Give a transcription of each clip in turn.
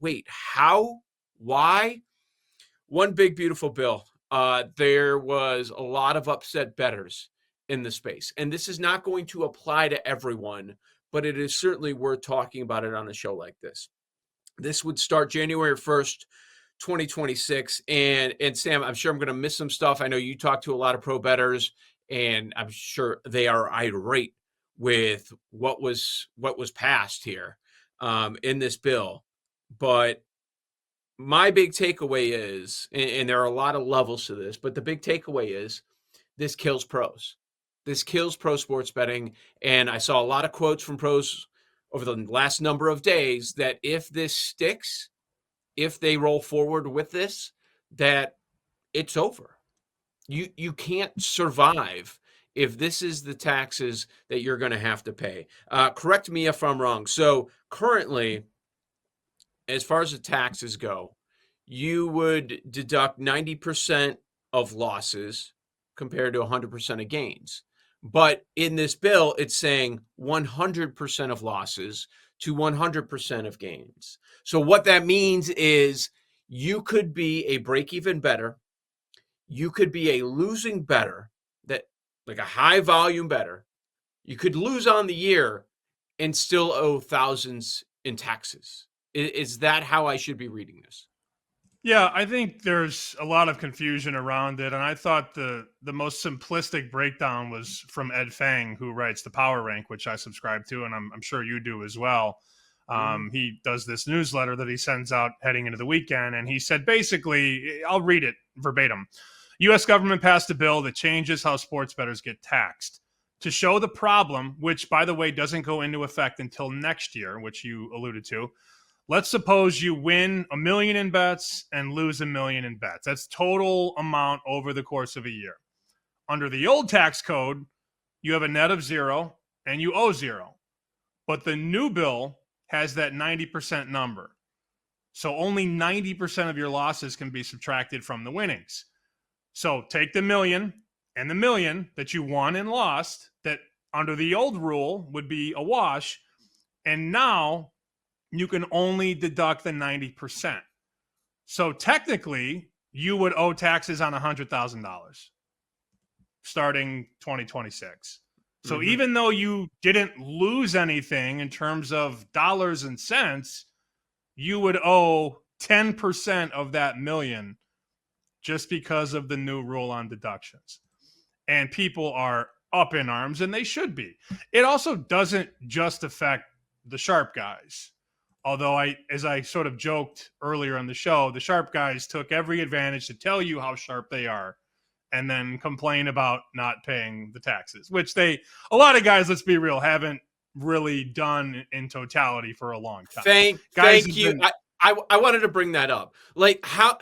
wait, how? Why? One big, beautiful bill. There was a lot of upset bettors in the space. And this is not going to apply to everyone, but it is certainly worth talking about it on a show like this. This would start January 1st, 2026. And Sam, I'm sure I'm going to miss some stuff. I know you talk to a lot of pro bettors, and I'm sure they are irate with what was passed here in this bill. But my big takeaway is, and there are a lot of levels to this, but the big takeaway is this kills pros. This kills pro sports betting. And I saw a lot of quotes from pros over the last number of days that if this sticks, if they roll forward with this, that it's over. You can't survive if this is the taxes that you're going to have to pay. Correct me if I'm wrong. So currently, as far as the taxes go, you would deduct 90% of losses compared to 100% of gains. But in this bill, it's saying 100% of losses to 100% of gains. So what that means is you could be a break-even bettor, you could be a losing bettor, that like a high volume bettor. You could lose on the year and still owe thousands in taxes. Is that how I should be reading this? Yeah, I think there's a lot of confusion around it, and I thought the most simplistic breakdown was from Ed Fang, who writes the Power Rank, which I subscribe to, and I'm sure you do as well. He does this newsletter that he sends out heading into the weekend, and he said basically, I'll read it verbatim. U.S. government passed a bill that changes how sports bettors get taxed. To show the problem, which, by the way, doesn't go into effect until next year, which you alluded to, let's suppose you win $1 million in bets and lose $1 million in bets. That's total amount over the course of a year. Under the old tax code, you have a net of zero and you owe zero. But the new bill has that 90% number. So only 90% of your losses can be subtracted from the winnings. So take the million and the million that you won and lost, that under the old rule would be a wash. And now you can only deduct the 90%. So technically, you would owe taxes on $100,000 starting 2026. So even though you didn't lose anything in terms of dollars and cents, you would owe 10% of that million just because of the new rule on deductions. And people are up in arms, and they should be. It also doesn't just affect the sharp guys. Although as I sort of joked earlier on the show, the sharp guys took every advantage to tell you how sharp they are and then complain about not paying the taxes, which a lot of guys, let's be real, haven't really done in totality for a long time. Thank you. I wanted to bring that up. Like, how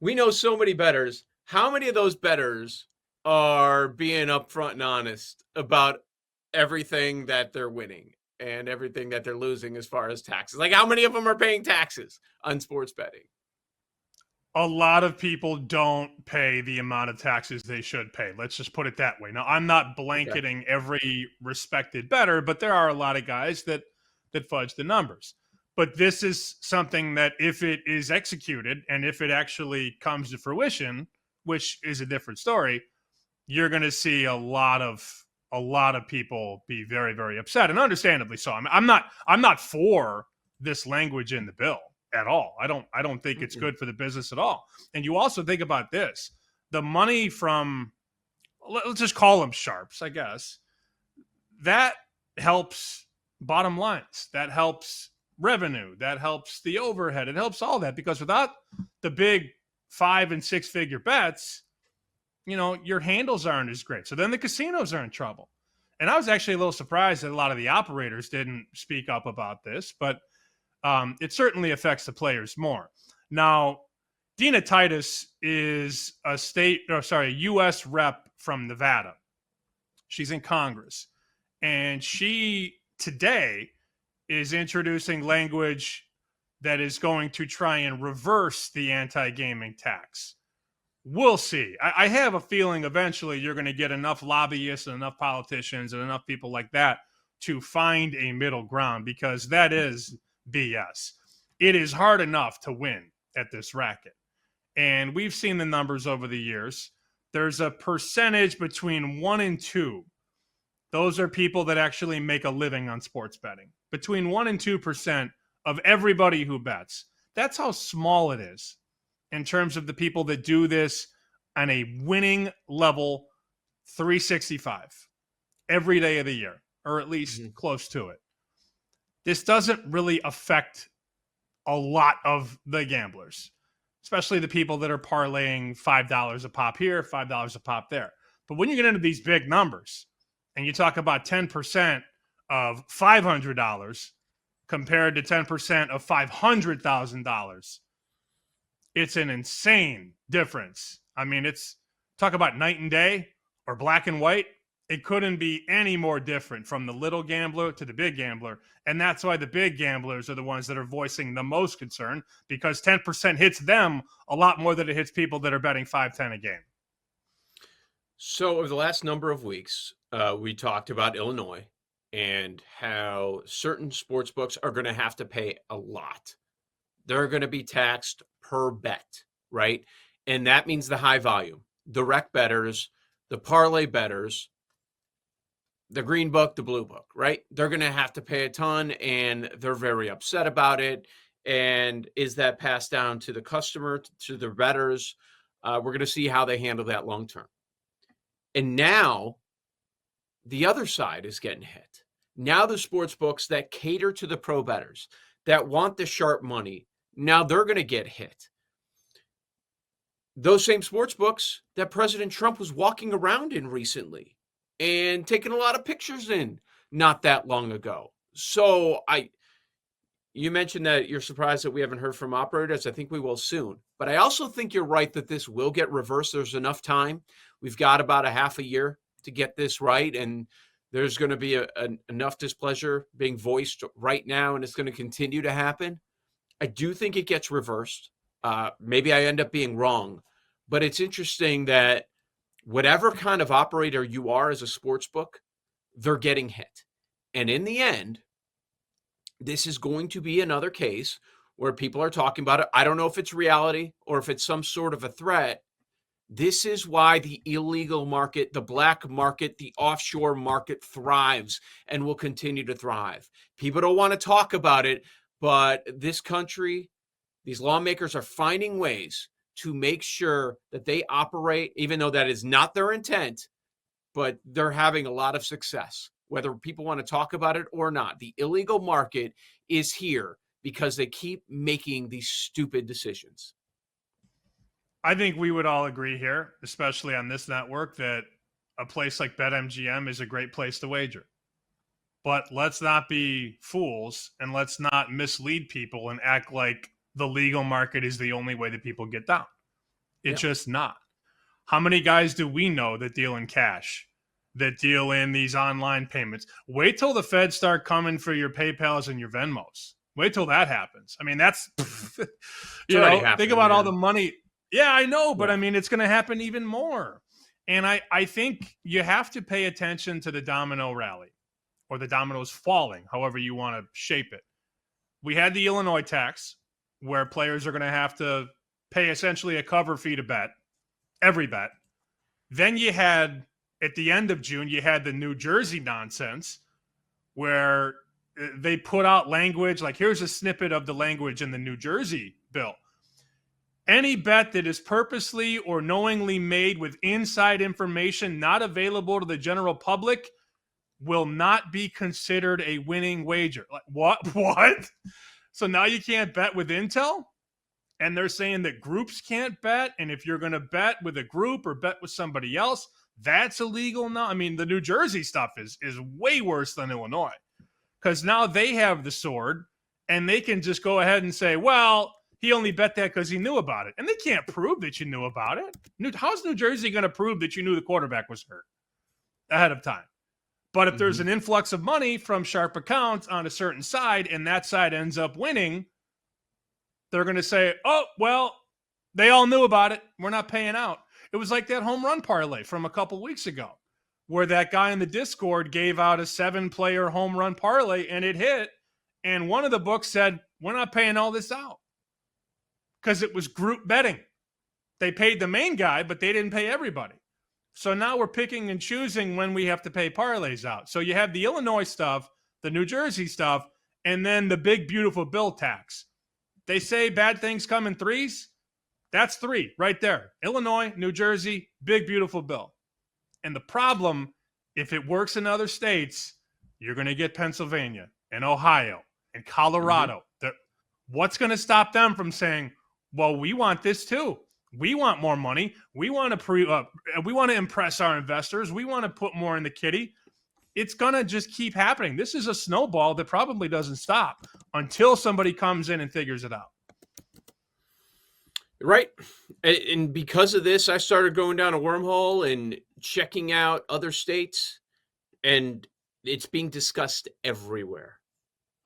we know so many bettors. How many of those bettors are being upfront and honest about everything that they're winning and everything that they're losing as far as taxes? Like, how many of them are paying taxes on sports betting? A lot of people don't pay the amount of taxes they should pay. Let's just put it that way. Now, I'm not blanketing every respected bettor, but there are a lot of guys that fudge the numbers. But this is something that, if it is executed and if it actually comes to fruition, which is a different story, you're going to see a lot of people be very, very upset, and understandably so. I'm not for this language in the bill at all. I don't think it's good for the business at all. And you also think about this: the money from, let's just call them sharps, I guess, that helps bottom lines, that helps revenue, that helps the overhead, it helps all that, because without the big 5 and 6 figure bets, your handles aren't as great. So then the casinos are in trouble. And I was actually a little surprised that a lot of the operators didn't speak up about this, but it certainly affects the players more. Now, Dina Titus is a U.S. rep from Nevada. She's in Congress. And she today is introducing language that is going to try and reverse the anti-gaming tax. We'll see. I have a feeling eventually you're going to get enough lobbyists and enough politicians and enough people like that to find a middle ground, because that is BS. it is hard enough to win at this racket. And we've seen the numbers over the years. There's a percentage between 1 and 2. Those are people that actually make a living on sports betting. Between 1 and 2% of everybody who bets. That's how small it is in terms of the people that do this on a winning level 365 every day of the year, or at least close to it. This doesn't really affect a lot of the gamblers, especially the people that are parlaying $5 a pop here, $5 a pop there. But when you get into these big numbers and you talk about 10% of $500 compared to 10% of $500,000, it's an insane difference. I mean, it's talk about night and day or black and white. It couldn't be any more different from the little gambler to the big gambler. And that's why the big gamblers are the ones that are voicing the most concern, because 10% hits them a lot more than it hits people that are betting 5-10 a game. So over the last number of weeks, we talked about Illinois and how certain sports books are going to have to pay a lot. They're going to be taxed per bet, right? And that means the high volume, the rec bettors, the parlay bettors, the green book, the blue book, right? They're going to have to pay a ton, and they're very upset about it. And is that passed down to the customer, to the bettors? We're going to see how they handle that long term. And now the other side is getting hit. Now the sports books that cater to the pro bettors, that want the sharp money, now they're going to get hit. Those same sports books that President Trump was walking around in recently and taking a lot of pictures in not that long ago. So you mentioned that you're surprised that we haven't heard from operators. I think we will soon. But I also think you're right that this will get reversed. There's enough time. We've got about a half a year to get this right. And there's going to be enough displeasure being voiced right now, and it's going to continue to happen. I do think it gets reversed. Maybe I end up being wrong. But it's interesting that whatever kind of operator you are as a sports book, they're getting hit. And in the end, this is going to be another case where people are talking about it. I don't know if it's reality or if it's some sort of a threat. This is why the illegal market, the black market, the offshore market thrives and will continue to thrive. People don't want to talk about it, but this country, these lawmakers are finding ways to make sure that they operate, even though that is not their intent, but they're having a lot of success, whether people want to talk about it or not. The illegal market is here because they keep making these stupid decisions. I think we would all agree here, especially on this network, that a place like BetMGM is a great place to wager. But let's not be fools, and let's not mislead people and act like the legal market is the only way that people get down. It's just not. How many guys do we know that deal in cash, that deal in these online payments? Wait till the feds start coming for your PayPals and your Venmos. Wait till that happens. I mean, that's, think about all the money. Yeah, I know, but I mean, it's going to happen even more. And I think you have to pay attention to the domino rally, or the dominoes falling, however you want to shape it. We had the Illinois tax, where players are going to have to pay essentially a cover fee to bet, every bet. Then you had, at the end of June, you had the New Jersey nonsense, where they put out language, like here's a snippet of the language in the New Jersey bill. Any bet that is purposely or knowingly made with inside information not available to the general public will not be considered a winning wager. Like, what? So now you can't bet with intel? And they're saying that groups can't bet. And if you're going to bet with a group or bet with somebody else, that's illegal now. I mean, the New Jersey stuff is way worse than Illinois, because now they have the sword and they can just go ahead and say, well, he only bet that because he knew about it. And they can't prove that you knew about it. How's New Jersey going to prove that you knew the quarterback was hurt ahead of time? But if there's an influx of money from sharp accounts on a certain side and that side ends up winning, they're going to say, oh, well, they all knew about it. We're not paying out. It was like that home run parlay from a couple weeks ago, where that guy in the Discord gave out a 7-player home run parlay and it hit. And one of the books said, we're not paying all this out because it was group betting. They paid the main guy, but they didn't pay everybody. So now we're picking and choosing when we have to pay parlays out. So you have the Illinois stuff, the New Jersey stuff, and then the big, beautiful bill tax. They say bad things come in threes. That's three right there. Illinois, New Jersey, big, beautiful bill. And the problem, if it works in other states, you're going to get Pennsylvania and Ohio and Colorado. What's going to stop them from saying, well, we want this too. We want more money. We want to impress our investors. We want to put more in the kitty. It's going to just keep happening. This is a snowball that probably doesn't stop until somebody comes in and figures it out. Right. And because of this, I started going down a wormhole and checking out other states, and it's being discussed everywhere.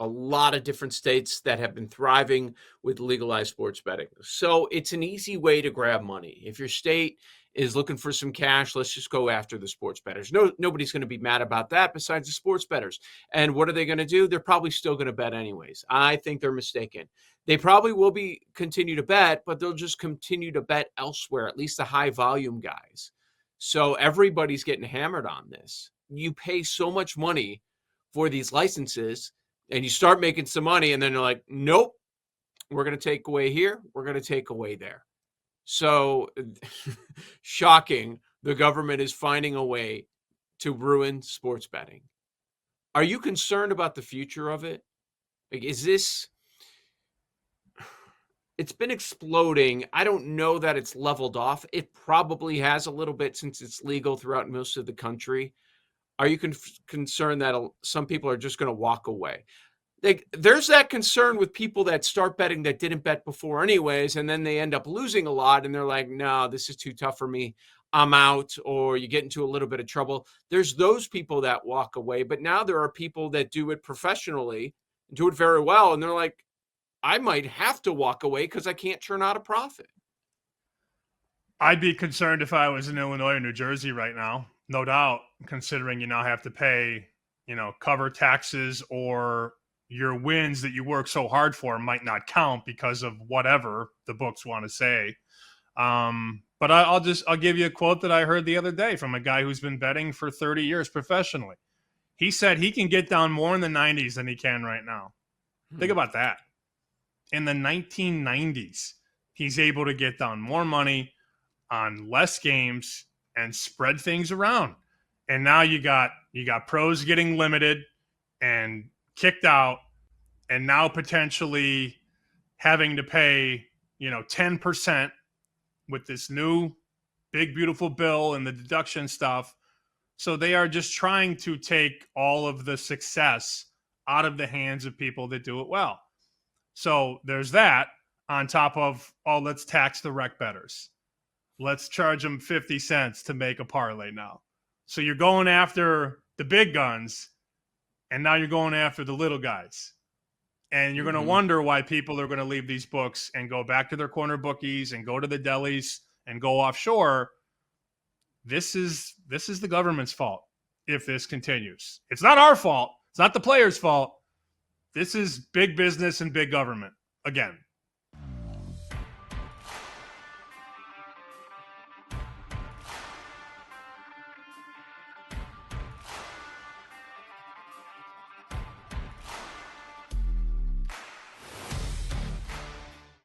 A lot of different states that have been thriving with legalized sports betting. So it's an easy way to grab money. If your state is looking for some cash, let's just go after the sports bettors. Nobody's going to be mad about that besides the sports bettors. And what are they going to do? They're probably still going to bet anyways. I think they're mistaken. They probably will continue to bet, but they'll just continue to bet elsewhere, at least the high volume guys. So everybody's getting hammered on this. You pay so much money for these licenses, and you start making some money, and then you're like, nope, we're going to take away here. We're going to take away there. So shocking. The government is finding a way to ruin sports betting. Are you concerned about the future of it? Like, it's been exploding. I don't know that it's leveled off. It probably has a little bit since it's legal throughout most of the country. Are you concerned that some people are just going to walk away? Like, there's that concern with people that start betting that didn't bet before anyways, and then they end up losing a lot, and they're like, no, this is too tough for me. I'm out, or you get into a little bit of trouble. There's those people that walk away, but now there are people that do it professionally, do it very well, and they're like, I might have to walk away because I can't turn out a profit. I'd be concerned if I was in Illinois or New Jersey right now, no doubt, considering you now have to pay, cover taxes, or your wins that you work so hard for might not count because of whatever the books want to say. But I'll give you a quote that I heard the other day from a guy who's been betting for 30 years professionally. He said he can get down more in the 90s than he can right now. Think about that. In the 1990s, he's able to get down more money on less games and spread things around. And now you got pros getting limited and kicked out, and now potentially having to pay, 10% with this new big, beautiful bill and the deduction stuff. So they are just trying to take all of the success out of the hands of people that do it well. So there's that on top of, let's tax the rec bettors. Let's charge them 50 cents to make a parlay now. So you're going after the big guns, and now you're going after the little guys. And you're going to wonder why people are going to leave these books and go back to their corner bookies and go to the delis and go offshore. This is the government's fault if this continues. It's not our fault. It's not the players' fault. This is big business and big government again.